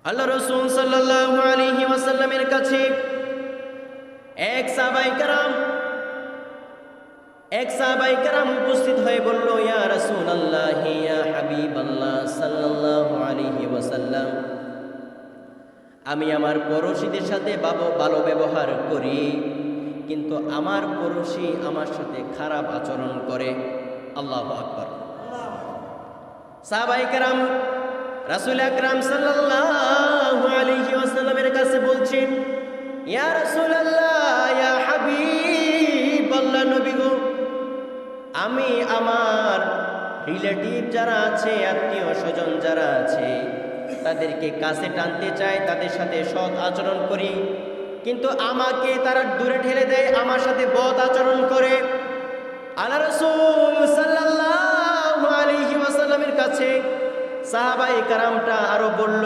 আল্লাহ রাসূল সাল্লাল্লাহু আলাইহি ওয়াসাল্লামের কাছে এক সাহাবায়ে কেরাম উপস্থিত হয়ে বলল, ইয়া রাসূলুল্লাহ, ইয়া হাবিবাল্লাহ সাল্লাল্লাহু আলাইহি ওয়াসাল্লাম, আমি আমার পড়শীদের সাথে ভালো ব্যবহার করি, কিন্তু আমার পড়শী আমার সাথে খারাপ আচরণ করে। আল্লাহু আকবার। সাহাবায়ে কেরাম রাসূল আকরাম সাল্লাল্লাহু আলাইহি ওয়াসাল্লামের কাছে বলছেন, ইয়া রাসূলুল্লাহ, ইয়া হাবিবাল্লাহ, নবী গো, আমি আমার রিলেটিভ যারা আছে, আত্মীয় স্বজন যারা আছে, তাদেরকে কাছে টানতে চাই, তাদের সাথে সৎ আচরণ করি, কিন্তু আমাকে তারা দূরে ঠেলে দেয়, আমার সাথে বদ আচরণ করে। আল্লাহ রাসূল সাল্লাল্লাহু আলাইহি ওয়াসাল্লামের কাছে সাহাবায়ে কেরামটা আরো বলল,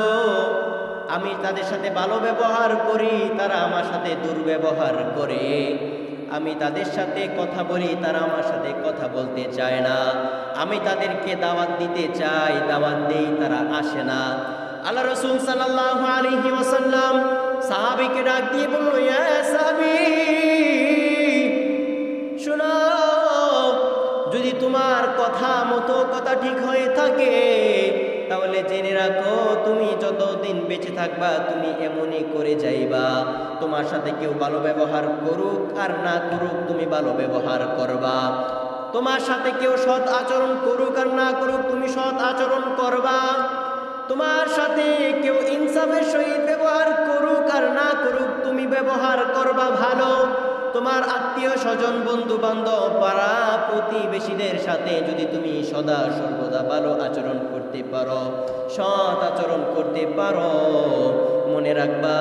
আমি তাদের সাথে ভালো ব্যবহার করি, তারা আমার সাথে দুর্ব্যবহার করে। আমি তাদের সাথে কথা বলি, তারা আমার সাথে কথা বলতে চায় না। আমি তাদেরকে দাওয়াত দিতে চাই, দাওয়াত দেই, তারা আসে না। আল্লাহ রাসূল সাল্লাল্লাহু আলাইহি ওয়াসাল্লাম সাহাবীকে ডাক দিয়ে বলল, ইয়া সাহাবী, শোনো, যদি তোমার কথা মতো কথা ঠিক হয়ে থাকে, তাহলে জেনে রাখো, তুমি যতদিন বেঁচে থাকবা তুমি এমনই করে যাইবা। তোমার সাথে কেউ ভালো ব্যবহার করুক আর না করুক, তুমি ভালো ব্যবহার করবা। তোমার সাথে কেউ সৎ আচরণ করুক আর না করুক, তুমি সৎ আচরণ করবা। তোমার সাথে কেউ ইনসাফের সহিত ব্যবহার করুক আর না করুক, তুমি ব্যবহার করবা ভালো। তোমার আত্মীয় স্বজন, বন্ধু বান্ধব, পাড়া প্রতিবেশীদের সাথে যদি তুমি সদা সর্বদা ভালো আচরণ করতে পারো, সৎ আচরণ করতে পারো, মনে রাখবা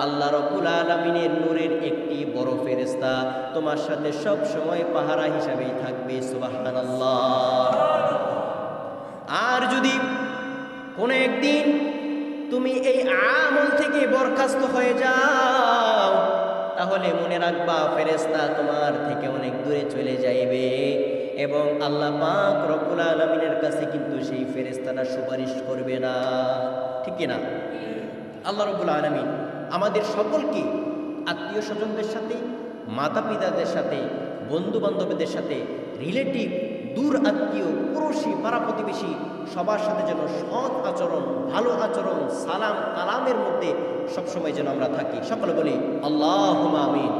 আল্লাহ রাব্বুল আলামিনের নূরের একটি বড় ফেরেশতা তোমার সাথে সব সময় পাহারা হিসাবেই থাকবে। সুবহানাল্লাহ। আর যদি কোনো একদিন তুমি এই আমল থেকে বরখাস্ত হয়ে যাও, তাহলে মনে রাখবা ফেরেশতা তোমার থেকে অনেক দূরে চলে যাইবে, এবং আল্লাহ পাক রব্বুল আলামিনের কাছে কিন্তু সেই ফেরেশতারা সুপারিশ করবে না। ঠিক কি না? আল্লাহ রব্বুল আলামিন আমাদের সকলকে আত্মীয় স্বজনদের সাথে, মাতা পিতাদের সাথে, বন্ধু বান্ধবদের সাথে, রিলেটিভ, দূর আত্মীয়, পড়োশী, পাড়া প্রতিবেশী সবার সাথে যেন সৎ আচরণ, ভালো আচরণ, সালাম কালামের মধ্যে সবসময় যেন আমরা থাকি। সকলে বলি আল্লাহুম্মা আমিন।